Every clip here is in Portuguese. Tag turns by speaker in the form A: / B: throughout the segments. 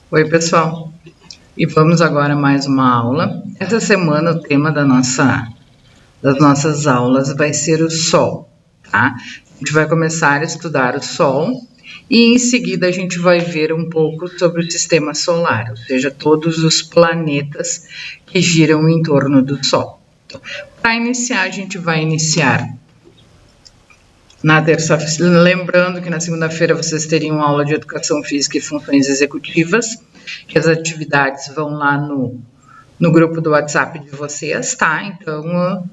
A: Oi, pessoal. E vamos agora a mais uma aula. Essa semana o tema das nossas aulas vai ser o Sol, tá? A gente vai começar a estudar o Sol e em seguida a gente vai ver um pouco sobre o sistema solar, ou seja, todos os planetas que giram em torno do Sol. Então, para iniciar, a gente vai iniciar na terça-feira, lembrando que na segunda-feira vocês teriam aula de Educação Física e Funções Executivas, que as atividades vão lá no grupo do WhatsApp de vocês, tá? Então,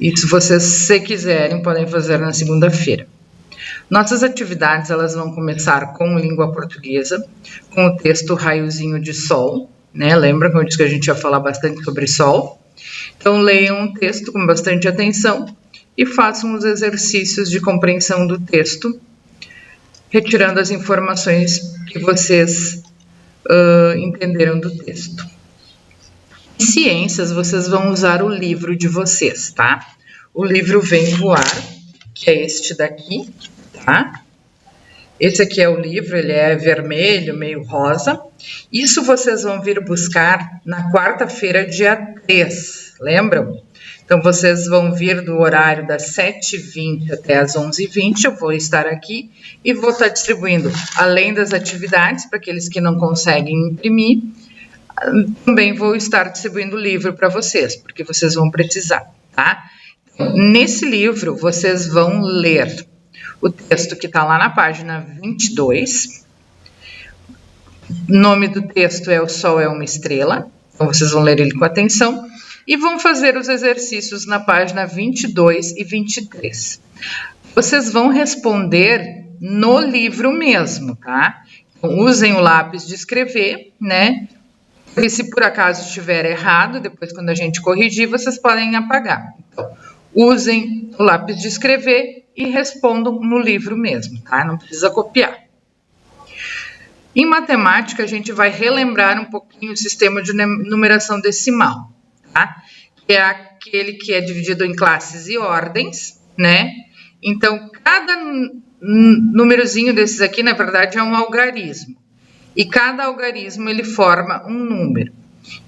A: e se vocês, se quiserem, podem fazer na segunda-feira. Nossas atividades, elas vão começar com língua portuguesa, com o texto Raiozinho de Sol, né? Lembra que eu disse que a gente ia falar bastante sobre Sol? Então, leiam o texto com bastante atenção e façam os exercícios de compreensão do texto, retirando as informações que vocês entenderam do texto. Em ciências, vocês vão usar o livro de vocês, tá? O livro Vem Voar, que é este daqui, tá? Esse aqui é o livro, ele é vermelho, meio rosa. Isso vocês vão vir buscar na quarta-feira, dia 3, lembram? Então, vocês vão vir do horário das 7h20 até as 11h20, eu vou estar aqui e vou estar distribuindo, além das atividades, para aqueles que não conseguem imprimir, também vou estar distribuindo o livro para vocês, porque vocês vão precisar, tá? Nesse livro, vocês vão ler o texto que está lá na página 22. O nome do texto é O Sol é uma Estrela, então vocês vão ler ele com atenção. E vão fazer os exercícios na página 22 e 23. Vocês vão responder no livro mesmo, tá? Então, usem o lápis de escrever, né? E se por acaso estiver errado, depois quando a gente corrigir, vocês podem apagar. Então, usem o lápis de escrever e respondam no livro mesmo, tá? Não precisa copiar. Em matemática, a gente vai relembrar um pouquinho o sistema de numeração decimal. Tá? Que é aquele que é dividido em classes e ordens, né? Então, cada númerozinho desses aqui, na verdade, é um algarismo. E cada algarismo, ele forma um número.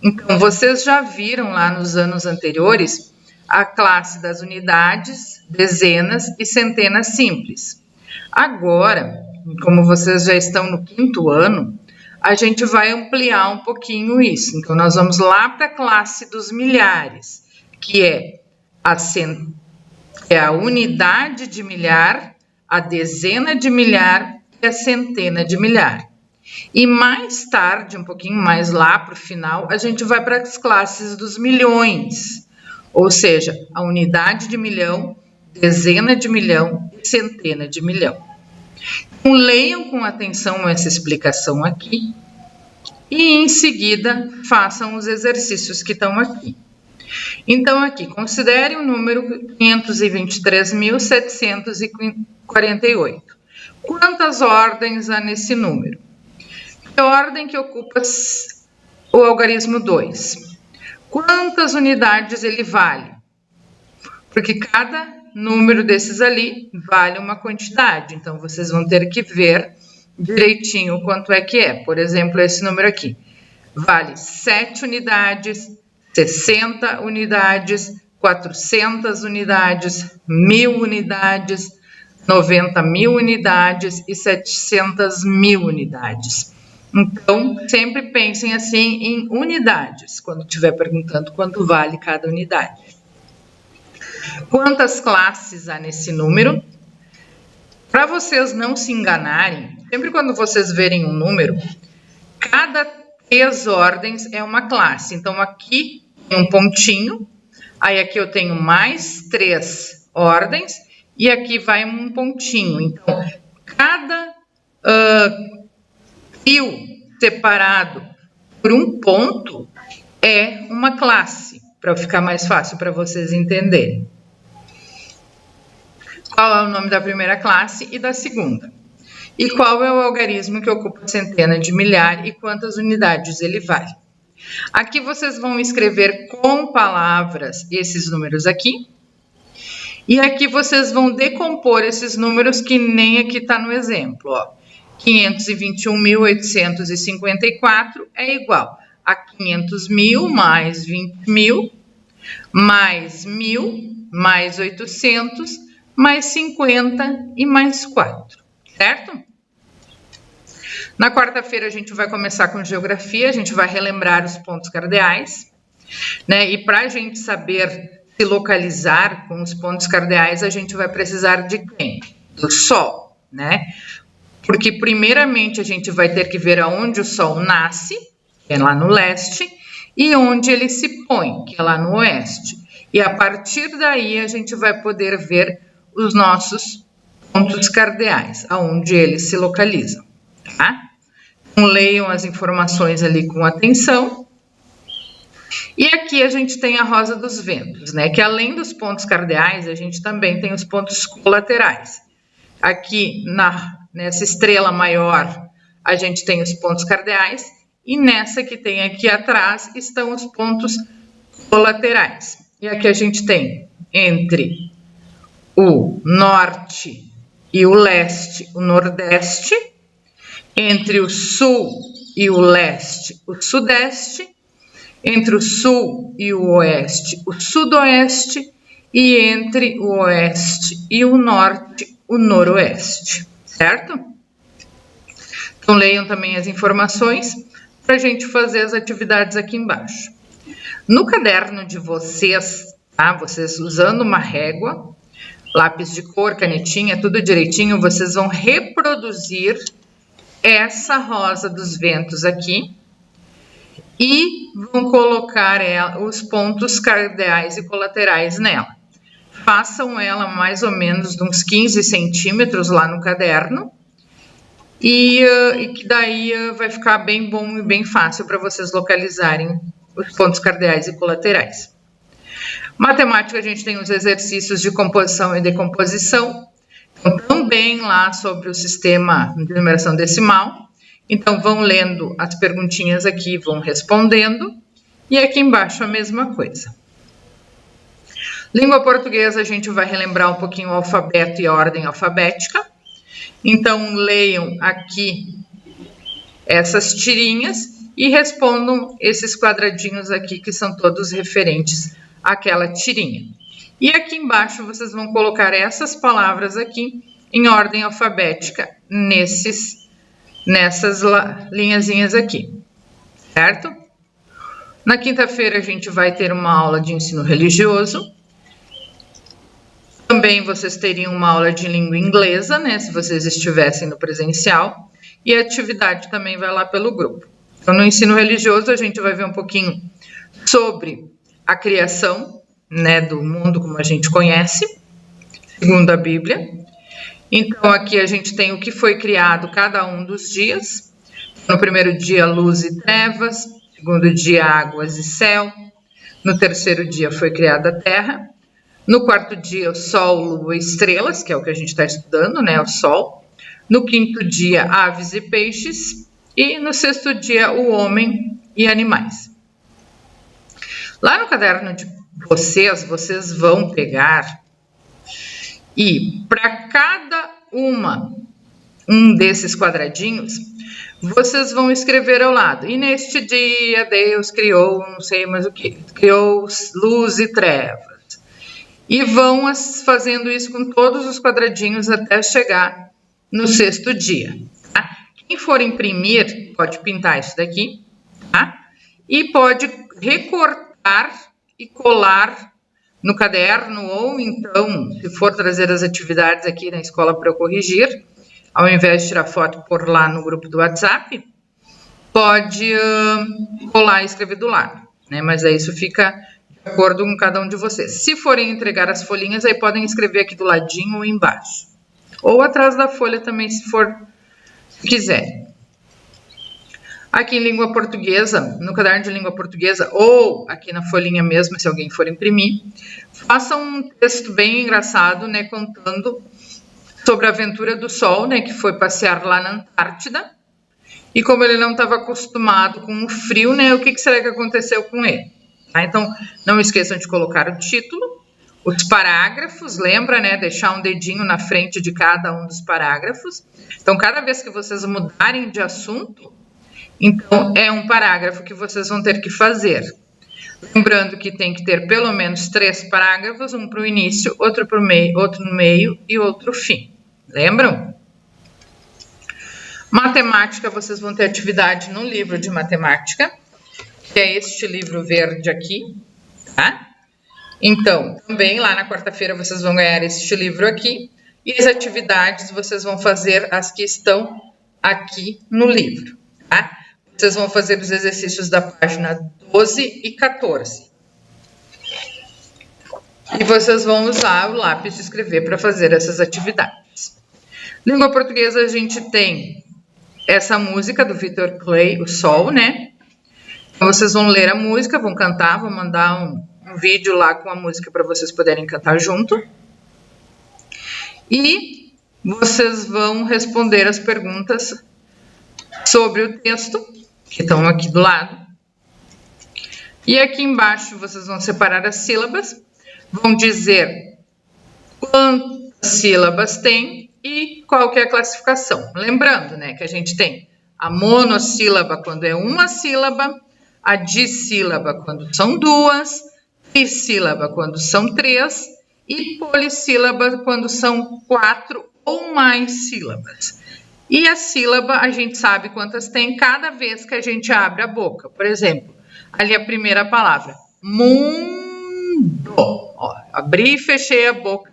A: Então, vocês já viram lá nos anos anteriores a classe das unidades, dezenas e centenas simples. Agora, como vocês já estão no 5º ano, a gente vai ampliar um pouquinho isso. Então, nós vamos lá para a classe dos milhares, que é a unidade de milhar, a dezena de milhar e a centena de milhar. E mais tarde, um pouquinho mais lá para o final, a gente vai para as classes dos milhões, ou seja, a unidade de milhão, dezena de milhão e centena de milhão. Então, leiam com atenção essa explicação aqui e, em seguida, façam os exercícios que estão aqui. Então, aqui, considere o número 523.748. Quantas ordens há nesse número? Que ordem que ocupa o algarismo 2? Quantas unidades ele vale? Porque cada número desses ali vale uma quantidade, então vocês vão ter que ver direitinho quanto é que é. Por exemplo, esse número aqui vale 7 unidades, 60 unidades, 400 unidades, 1000 unidades, 90.000 unidades e 700.000 unidades. Então, sempre pensem assim em unidades, quando estiver perguntando quanto vale cada unidade. Quantas classes há nesse número? Para vocês não se enganarem, sempre quando vocês verem um número, cada 3 ordens é uma classe. Então, aqui tem um pontinho, aí aqui eu tenho mais 3 ordens, e aqui vai um pontinho. Então, cada fio separado por um ponto é uma classe, para ficar mais fácil para vocês entenderem. Qual é o nome da primeira classe e da segunda? E qual é o algarismo que ocupa a centena de milhar e quantas unidades ele vale? Aqui vocês vão escrever com palavras esses números aqui. E aqui vocês vão decompor esses números que nem aqui está no exemplo. Ó. 521.854 é igual a 500.000 mais 20.000, mais 1.000, mais 800, mais 50 e mais 4, certo? Na quarta-feira a gente vai começar com geografia, a gente vai relembrar os pontos cardeais, né? E para a gente saber se localizar com os pontos cardeais, a gente vai precisar de quem? Do Sol, né? Porque primeiramente a gente vai ter que ver aonde o Sol nasce, que é lá no leste, e onde ele se põe, que é lá no oeste. E a partir daí a gente vai poder ver os nossos pontos cardeais, aonde eles se localizam, tá? Então, leiam as informações ali com atenção. E aqui a gente tem a rosa dos ventos, né? Que além dos pontos cardeais, a gente também tem os pontos colaterais. Aqui nessa estrela maior, a gente tem os pontos cardeais, e nessa que tem aqui atrás estão os pontos colaterais. E aqui a gente tem entre o norte e o leste, o nordeste, entre o sul e o leste, o sudeste, entre o sul e o oeste, o sudoeste, e entre o oeste e o norte, o noroeste, certo? Então, leiam também as informações para a gente fazer as atividades aqui embaixo. No caderno de vocês, tá? Vocês usando uma régua, lápis de cor, canetinha, tudo direitinho, vocês vão reproduzir essa rosa dos ventos aqui e vão colocar os pontos cardeais e colaterais nela. Façam ela mais ou menos de uns 15 centímetros lá no caderno e que daí vai ficar bem bom e bem fácil para vocês localizarem os pontos cardeais e colaterais. Matemática, a gente tem os exercícios de composição e decomposição, então, também lá sobre o sistema de numeração decimal. Então, vão lendo as perguntinhas aqui, vão respondendo, e aqui embaixo a mesma coisa. Língua portuguesa, a gente vai relembrar um pouquinho o alfabeto e a ordem alfabética. Então, leiam aqui essas tirinhas e respondam esses quadradinhos aqui, que são todos referentes àquela tirinha. E aqui embaixo vocês vão colocar essas palavras aqui em ordem alfabética nessas linhazinhas aqui, certo? Na quinta-feira a gente vai ter uma aula de ensino religioso. Também vocês teriam uma aula de língua inglesa, né, se vocês estivessem no presencial. E a atividade também vai lá pelo grupo. Então, no ensino religioso, a gente vai ver um pouquinho sobre a criação, né, do mundo como a gente conhece, segundo a Bíblia. Então, aqui a gente tem o que foi criado cada um dos dias. No primeiro dia, luz e trevas. No segundo dia, águas e céu. No terceiro dia, foi criada a terra. No quarto dia, o sol, lua e estrelas, que é o que a gente está estudando, né, o sol. No quinto dia, aves e peixes. E no sexto dia, o homem e animais. Lá no caderno de vocês vão pegar e para cada um desses quadradinhos, vocês vão escrever ao lado. E neste dia Deus criou, não sei mais o que, criou luz e trevas. E vão fazendo isso com todos os quadradinhos até chegar no sexto dia. Tá? Quem for imprimir, pode pintar isso daqui, tá? E pode recortar e colar no caderno, ou então, se for trazer as atividades aqui na escola para eu corrigir, ao invés de tirar foto por lá no grupo do WhatsApp, pode colar e escrever do lado, né? Mas aí isso fica de acordo com cada um de vocês. Se forem entregar as folhinhas, aí podem escrever aqui do ladinho ou embaixo. Ou atrás da folha também, se quiser. Aqui em língua portuguesa, no caderno de língua portuguesa, ou aqui na folhinha mesmo, se alguém for imprimir, façam um texto bem engraçado, né, contando sobre a aventura do Sol, né, que foi passear lá na Antártida, e como ele não estava acostumado com o frio, né, o que será que aconteceu com ele? Tá? Então, não esqueçam de colocar o título, os parágrafos, lembra, né? Deixar um dedinho na frente de cada um dos parágrafos. Então, cada vez que vocês mudarem de assunto, então é um parágrafo que vocês vão ter que fazer. Lembrando que tem que ter pelo menos 3 parágrafos, um para o início, outro para o meio, outro no meio e outro fim. Lembram? Matemática, vocês vão ter atividade no livro de matemática, que é este livro verde aqui, tá? Então, também lá na quarta-feira vocês vão ganhar este livro aqui, e as atividades vocês vão fazer as que estão aqui no livro, tá? Vocês vão fazer os exercícios da página 12 e 14. E vocês vão usar o lápis de escrever para fazer essas atividades. Língua portuguesa, a gente tem essa música do Victor Clay, O Sol, né? Então, vocês vão ler a música, vão cantar, vão mandar um vídeo lá com a música para vocês poderem cantar junto. E vocês vão responder as perguntas sobre o texto, que estão aqui do lado. E aqui embaixo vocês vão separar as sílabas, vão dizer quantas sílabas tem e qual que é a classificação. Lembrando, né, que a gente tem a monossílaba quando é uma sílaba, a dissílaba quando são 2, trissílaba quando são 3 e polissílaba quando são 4 ou mais sílabas. E a sílaba, a gente sabe quantas tem cada vez que a gente abre a boca. Por exemplo, ali a primeira palavra, mundo. Ó, abri e fechei a boca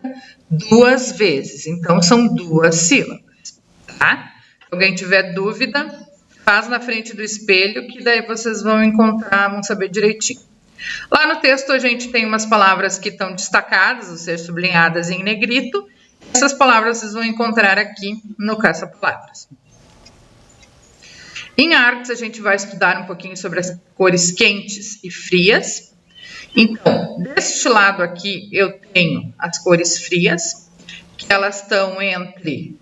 A: 2 vezes, então são 2 sílabas, tá? Se alguém tiver dúvida, faz na frente do espelho, que daí vocês vão encontrar, vão saber direitinho. Lá no texto a gente tem umas palavras que estão destacadas, ou seja, sublinhadas em negrito. Essas palavras vocês vão encontrar aqui no caça-palavras. Em artes, a gente vai estudar um pouquinho sobre as cores quentes e frias. Então, deste lado aqui, eu tenho as cores frias, que elas estão entre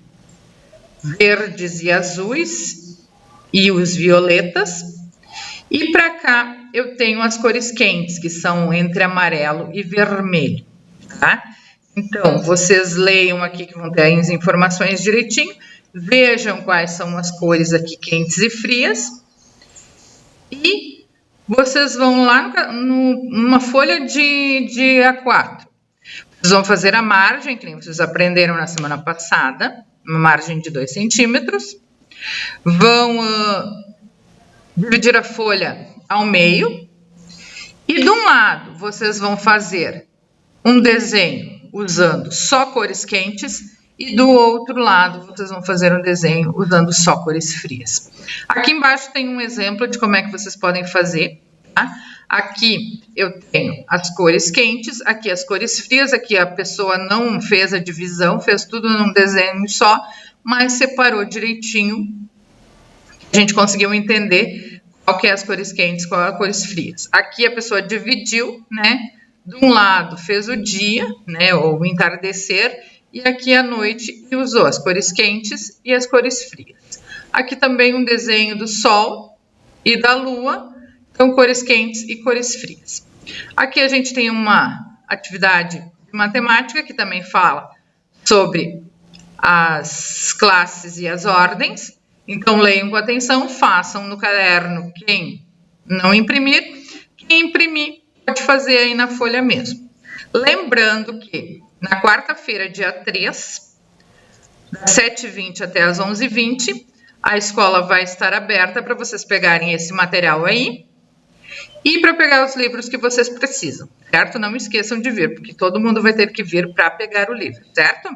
A: verdes e azuis e os violetas. E para cá, eu tenho as cores quentes, que são entre amarelo e vermelho, tá? Então, vocês leiam aqui que vão ter as informações direitinho, vejam quais são as cores aqui quentes e frias, e vocês vão lá numa folha de A4. Vocês vão fazer a margem, que vocês aprenderam na semana passada, uma margem de 2 centímetros, vão dividir a folha ao meio, e de um lado vocês vão fazer um desenho usando só cores quentes e do outro lado vocês vão fazer um desenho usando só cores frias. Aqui embaixo tem um exemplo de como é que vocês podem fazer, tá? Aqui eu tenho as cores quentes, aqui as cores frias, aqui a pessoa não fez a divisão, fez tudo num desenho só, mas separou direitinho. A gente conseguiu entender qual que é as cores quentes, qual é as cores frias. Aqui a pessoa dividiu, né? De um lado fez o dia, né, ou o entardecer, e aqui a noite e usou as cores quentes e as cores frias. Aqui também um desenho do sol e da lua, então cores quentes e cores frias. Aqui a gente tem uma atividade de matemática que também fala sobre as classes e as ordens. Então leiam com atenção, façam no caderno quem não imprimir, quem imprimir pode fazer aí na folha mesmo. Lembrando que na quarta-feira, dia 3, das 7h20 até as 11h20, a escola vai estar aberta para vocês pegarem esse material aí e para pegar os livros que vocês precisam, certo? Não esqueçam de vir, porque todo mundo vai ter que vir para pegar o livro, certo?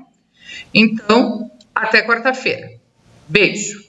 A: Então, até quarta-feira. Beijo!